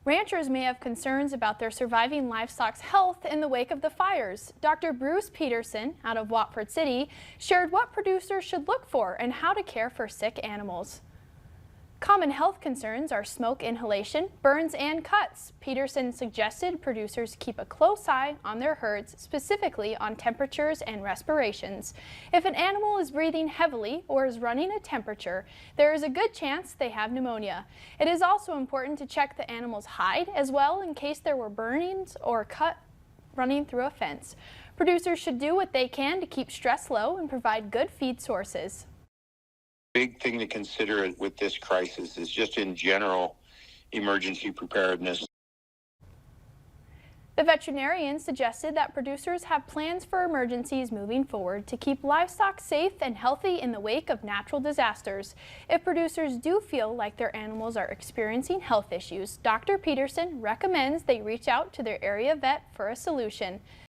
Ranchers may have concerns about their surviving livestock's health in the wake of the fires. Dr. Bruce Pederson, out of Watford City, shared what producers should look for and how to care for sick animals. Common health concerns are smoke inhalation, burns, and cuts. Pederson suggested producers keep a close eye on their herds, specifically on temperatures and respirations. If an animal is breathing heavily or is running a temperature, there is a good chance they have pneumonia. It is also important to check the animal's hide as well in case there were burnings or cut running through a fence. Producers should do what they can to keep stress low and provide good feed sources. Big thing to consider with this crisis is just in general emergency preparedness. The veterinarian suggested that producers have plans for emergencies moving forward to keep livestock safe and healthy in the wake of natural disasters. If producers do feel like their animals are experiencing health issues, Dr. Pederson recommends they reach out to their area vet for a solution.